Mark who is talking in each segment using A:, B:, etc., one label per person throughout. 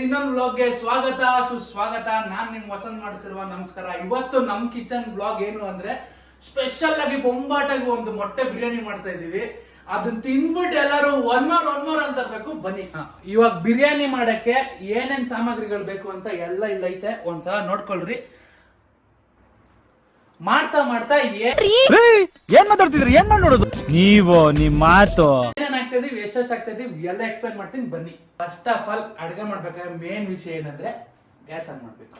A: ಇನ್ನೊಂದು ಬ್ಲಾಗ್ಗೆ ಸ್ವಾಗತ ಸುಸ್ವಾಗತ. ನಾನ್ ನಿಮ್ ವಸಂತ್ ಮಾಡ್ತಿರುವ ನಮಸ್ಕಾರ. ಇವತ್ತು ನಮ್ ಕಿಚನ್ ಬ್ಲಾಗ್ ಏನು ಅಂದ್ರೆ ಸ್ಪೆಷಲ್ ಆಗಿ ಬೊಂಬಾಟಾಗಿ ಒಂದು ಮೊಟ್ಟೆ ಬಿರಿಯಾನಿ ಮಾಡ್ತಾ ಇದೀವಿ. ಅದನ್ನ ತಿನ್ಬಿಟ್ಟು ಎಲ್ಲರೂ ಒನ್ ಮೋರ್ ಅಂತ ಇರ್ಬೇಕು. ಬನ್ನಿ ಇವಾಗ ಬಿರಿಯಾನಿ ಮಾಡಕ್ಕೆ ಏನೇನ್ ಸಾಮಗ್ರಿಗಳು ಬೇಕು ಅಂತ ಎಲ್ಲ ಇಲ್ಲೈತೆ, ಒಂದ್ಸಲ ನೋಡ್ಕೊಳ್ರಿ. ಮಾಡ್ತಾ
B: ಏನ್ ಮಾತಾಡ್ತಿದ್ರಿ? ಏನ್ ಮಾಡಿ ನೋಡೋದು ನೀವು? ನಿಮ್ ಮಾತು
A: ಏನೇನ್ ಆಗ್ತಾ ಇದೀವಿ, ಎಷ್ಟೆಷ್ಟು ಆಗ್ತಾ ಇದೀವಿ ಎಲ್ಲ ಎಕ್ಸ್ಪ್ಲೈನ್ ಮಾಡ್ತೀನಿ ಬನ್ನಿ. ಫಸ್ಟ್ ಆಫ್ ಆಲ್ ಅಡ್ಗೆ ಮಾಡ್ಬೇಕಾದ್ರೆ ಮೇನ್ ವಿಷಯ ಏನಂದ್ರೆ ಗ್ಯಾಸ್ ಆನ್ ಮಾಡ್ಬೇಕು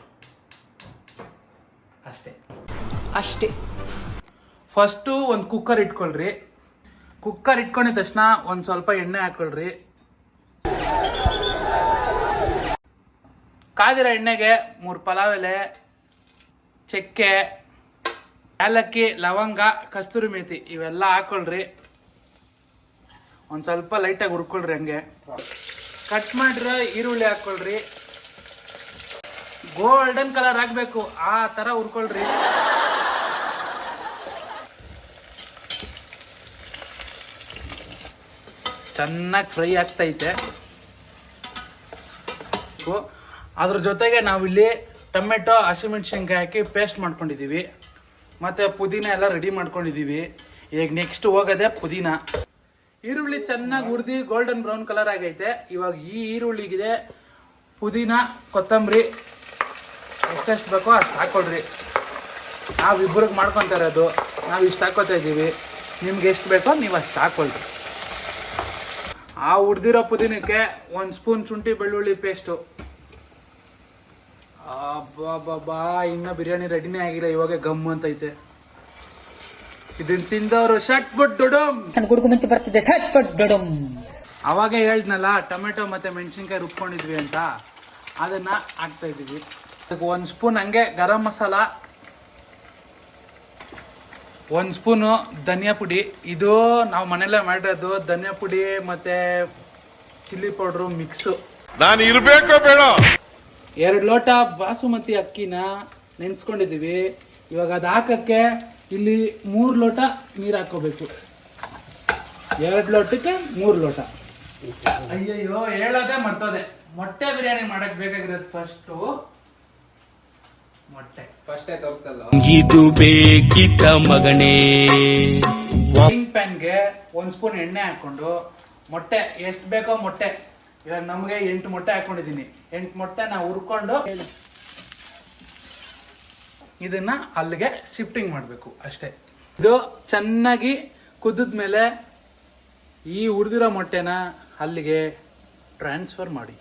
A: ಅಷ್ಟೇ. ಫಸ್ಟು ಒಂದು ಕುಕ್ಕರ್ ಇಟ್ಕೊಳ್ರಿ. ಕುಕ್ಕರ್ ಇಟ್ಕೊಂಡಿದ ತಕ್ಷಣ ಒಂದ್ ಸ್ವಲ್ಪ ಎಣ್ಣೆ ಹಾಕೊಳ್ರಿ. ಕಾದಿರೋ ಎಣ್ಣೆಗೆ 3 ಪಲಾವ್ ಎಲೆ, ಚಕ್ಕೆ, ಏಲಕ್ಕಿ, ಲವಂಗ, ಕಸ್ತೂರಿ ಮೇಥಿ ಇವೆಲ್ಲ ಹಾಕೊಳ್ರಿ. ಒಂದ್ ಸ್ವಲ್ಪ ಲೈಟಾಗಿ ಹುರ್ಕೊಳ್ರಿ. ಹಂಗೆ ಕಟ್ ಮಾಡಿರೋ ಈರುಳ್ಳಿ ಹಾಕೊಳ್ರಿ. ಗೋಲ್ಡನ್ ಕಲರ್ ಆಗ್ಬೇಕು, ಆ ತರ ಹುರ್ಕೊಳ್ರಿ. ಚೆನ್ನಾಗಿ ಫ್ರೈ ಆಗ್ತೈತೆ. ಅದ್ರ ಜೊತೆಗೆ ನಾವಿಲ್ಲಿ ಟೊಮೆಟೊ, ಹಸಿಮೆಣಸಿನ್ಕಾಯಿ ಹಾಕಿ ಪೇಸ್ಟ್ ಮಾಡ್ಕೊಂಡಿದೀವಿ. ಮತ್ತೆ ಪುದೀನ ಎಲ್ಲ ರೆಡಿ ಮಾಡ್ಕೊಂಡಿದೀವಿ. ಈಗ ನೆಕ್ಸ್ಟ್ ಹೋಗೋದೆ ಪುದೀನ. ಈರುಳ್ಳಿ ಚೆನ್ನಾಗಿ ಹುರಿದು ಗೋಲ್ಡನ್ ಬ್ರೌನ್ ಕಲರ್ ಆಗೈತೆ. ಇವಾಗ ಈ ಈರುಳ್ಳಿಗಿದೆ ಪುದೀನ, ಕೊತ್ತಂಬರಿ ಎಷ್ಟೆಷ್ಟು ಬೇಕೋ ಅಷ್ಟು ಹಾಕೊಳ್ರಿ. ನಾವಿಬ್ಬರಿಗೆ ಮಾಡ್ಕೊತಾ ಇರೋದು, ನಾವು ಇಷ್ಟು ಹಾಕೋತಾ ಇದ್ದೀವಿ. ನಿಮ್ಗೆ ಎಷ್ಟು ಬೇಕೋ ನೀವು ಅಷ್ಟು ಹಾಕೊಳ್ರಿ. ಆ ಹುರಿದಿರೋ ಪುದೀನಕ್ಕೆ 1 ಸ್ಪೂನ್ ಶುಂಠಿ ಬೆಳ್ಳುಳ್ಳಿ ಪೇಸ್ಟು. ಅಬ್ಬಾ, ಇನ್ನ ಬಿರಿಯಾನಿ ರೆಡಿನೇ ಆಗಿಲ್ಲ, ಇವಾಗ ಗಮ್ ಅಂತೈತೆ. ಇದನ್ನ ತಿಂದವರು ಶಟ್ ಪಟ್ ಡುಡುಮ್
C: ಮುಂಚೆ ಬರ್ತಿದ್ದೆ ಶಟ್ ಪಟ್ ಡುಡುಮ್.
A: ಅವಾಗೆ ಹೇಳ್ದ್ನಲ್ಲ ಟೊಮೆಟೊ ಮತ್ತೆ ಮೆಣಸಿನ್ಕಾಯಿ ರುಬ್ಕೊಂಡಿದ್ವಿ ಅಂತ, ಅದನ್ನ ಹಾಕ್ತಾ ಇದೀವಿ. 1 ಸ್ಪೂನ್ ಹಂಗೆ ಗರಂ ಮಸಾಲ, 1 ಸ್ಪೂನು ಧನಿಯಾ ಪುಡಿ. ಇದು ನಾವು ಮನೆಯಲ್ಲೇ ಮಾಡಿರೋದು. ಧನಿಯಾ ಪುಡಿ ಮತ್ತೆ ಚಿಲ್ಲಿ ಪೌಡ್ರು ಮಿಕ್ಸು.
D: ನಾನು ಇರ್ಬೇಕೋ ಬೇಡ.
A: 2 ಲೋಟ ಬಾಸುಮತಿ ಅಕ್ಕಿನ ನೆನ್ಸ್ಕೊಂಡಿದೀವಿ. ಇವಾಗ ಅದು ಹಾಕಕ್ಕೆ ಇಲ್ಲಿ 3 ಲೋಟ ನೀರು ಹಾಕೋಬೇಕು. 2 ಲೋಟಕ್ಕೆ 3 ಲೋಟ. ಅಯ್ಯಯ್ಯೋ ಹೇಳೋದೇ ಮರ್ತೋದೆ. ಮೊಟ್ಟೆ ಬಿರಿಯಾನಿ ಮಾಡಕ್ ಬೇಕಾಗಿರೋದು ಫಸ್ಟು ಮೊಟ್ಟೆ.
B: ಇದು ಬೇಕಿತ್ತ ಮಗನೇ.
A: ಫ್ರೈಯಿಂಗ್ ಪ್ಯಾನ್ಗೆ 1 ಸ್ಪೂನ್ ಎಣ್ಣೆ ಹಾಕೊಂಡು ಮೊಟ್ಟೆ ಎಷ್ಟು ಬೇಕೋ ಮೊಟ್ಟೆ, ಇವಾಗ ನಮಗೆ 8 ಮೊಟ್ಟೆ ಹಾಕೊಂಡಿದೀನಿ. 8 ಮೊಟ್ಟೆ ನಾವು ಹುರ್ಕೊಂಡು ಇದನ್ನ ಅಲ್ಲಿಗೆ ಶಿಫ್ಟಿಂಗ್ ಮಾಡಬೇಕು ಅಷ್ಟೇ. ಇದು ಚೆನ್ನಾಗಿ ಕುದಿದ್ಮೇಲೆ ಈ ಹುರಿದಿರೋ ಮೊಟ್ಟೆನ ಅಲ್ಲಿಗೆ ಟ್ರಾನ್ಸ್ಫರ್ ಮಾಡಿ.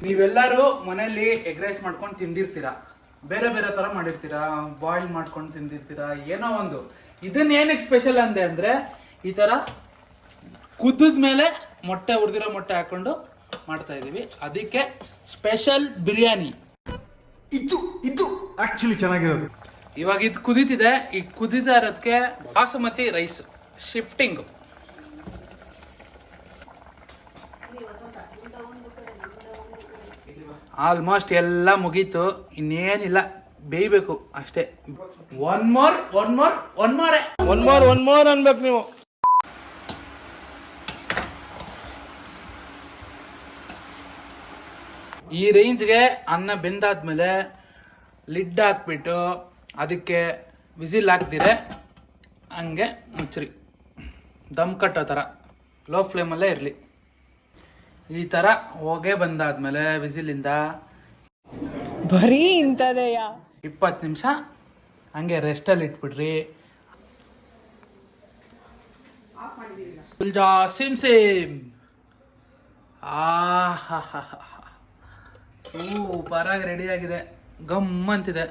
A: ನೀವೆಲ್ಲರೂ ಮನೆಯಲ್ಲಿ ಎಗ್ ರೈಸ್ ಮಾಡ್ಕೊಂಡು ತಿಂದಿರ್ತೀರಾ, ಬೇರೆ ಬೇರೆ ತರ ಮಾಡಿರ್ತೀರಾ, ಬಾಯ್ಲ್ ಮಾಡ್ಕೊಂಡು ತಿಂದಿರ್ತೀರಾ, ಏನೋ ಒಂದು. ಇದನ್ನ ಏನಕ್ಕೆ ಸ್ಪೆಷಲ್ ಅಂದೆ ಅಂದ್ರೆ ಈ ತರ ಕುದ್ದ ಮೇಲೆ ಮೊಟ್ಟೆ, ಹುರಿದಿರೋ ಮೊಟ್ಟೆ ಹಾಕೊಂಡು ಮಾಡ್ತಾ ಇದೀವಿ. ಅದಕ್ಕೆ ಸ್ಪೆಷಲ್ ಬಿರಿಯಾನಿ.
D: ಇದು ಆಕ್ಚುಲಿ ಚೆನ್ನಾಗಿರೋದು.
A: ಇವಾಗ ಇದು ಕುದೀತಿದೆ. ಈ ಕುದಿತಾ ಇರೋದಕ್ಕೆ ಬಾಸುಮತಿ ರೈಸ್ ಶಿಫ್ಟಿಂಗ್. ಆಲ್ಮೋಸ್ಟ್ ಎಲ್ಲ ಮುಗೀತು, ಇನ್ನೇನಿಲ್ಲ, ಬೇಯಬೇಕು ಅಷ್ಟೇ. ಒನ್ ಮೋರ್ ಅನ್ಬೇಕು ನೀವು. ಈ ರೇಂಜ್ಗೆ ಅನ್ನ ಬೆಂದಾದ್ಮೇಲೆ ಲಿಡ್ ಹಾಕ್ಬಿಟ್ಟು ಅದಕ್ಕೆ ವಿಸಿಲ್ ಹಾಕ್ದಿರೆ ಹಂಗೆ ಮುಚ್ಚ್ರಿ. ದಮ್ ಕಟ್ಟೋ ಥರ ಲೋ ಫ್ಲೇಮಲ್ಲೇ ಇರಲಿ. ಈ ಥರ ಹೊಗೆ ಬಂದಾದ್ಮೇಲೆ ವಿಸಿಲಿಂದ
E: ಬರೀ ಇಂಥದೆಯ
A: 20 ನಿಮಿಷ ಹಂಗೆ ರೆಸ್ಟಲ್ಲಿ ಇಟ್ಬಿಡ್ರಿ. ಸೇಮ್ ಸೂಪರಾಗಿ ರೆಡಿ ಆಗಿದೆ, ಗಮ್ಮಂತಿದೆ.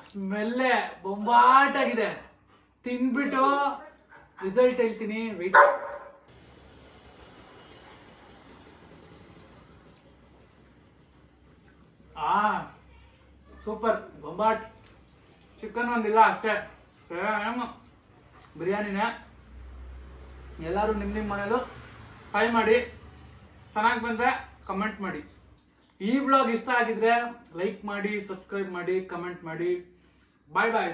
A: ಸ್ಮೆಲ್ಲೇ ಬೊಂಬಾಟಾಗಿದೆ. ತಿನ್ಬಿಟ್ಟು ರಿಸಲ್ಟ್ ಹೇಳ್ತೀನಿ ವೆಯ್ಟ್. ಸೂಪರ್ ಬೊಂಬಾಟ್. ಚಿಕನ್ ಒಂದಿಲ್ಲ ಅಷ್ಟೇ, ಸೇಮ್ ಬಿರಿಯಾನಿನೇ. ಎಲ್ಲರೂ ನಿಮ್ಮ ಮನೇಲೂ ಟ್ರೈ ಮಾಡಿ. ಚೆನ್ನಾಗಿ ಬಂದರೆ ಕಮೆಂಟ್ ಮಾಡಿ. ಈ ವ್ಲಾಗ್ ಇಷ್ಟ ಆಗಿದ್ರೆ ಲೈಕ್ ಮಾಡಿ, ಸಬ್ಸ್ಕ್ರೈಬ್ ಮಾಡಿ, ಕಮೆಂಟ್ ಮಾಡಿ. ಬಾಯ್ ಬಾಯ್.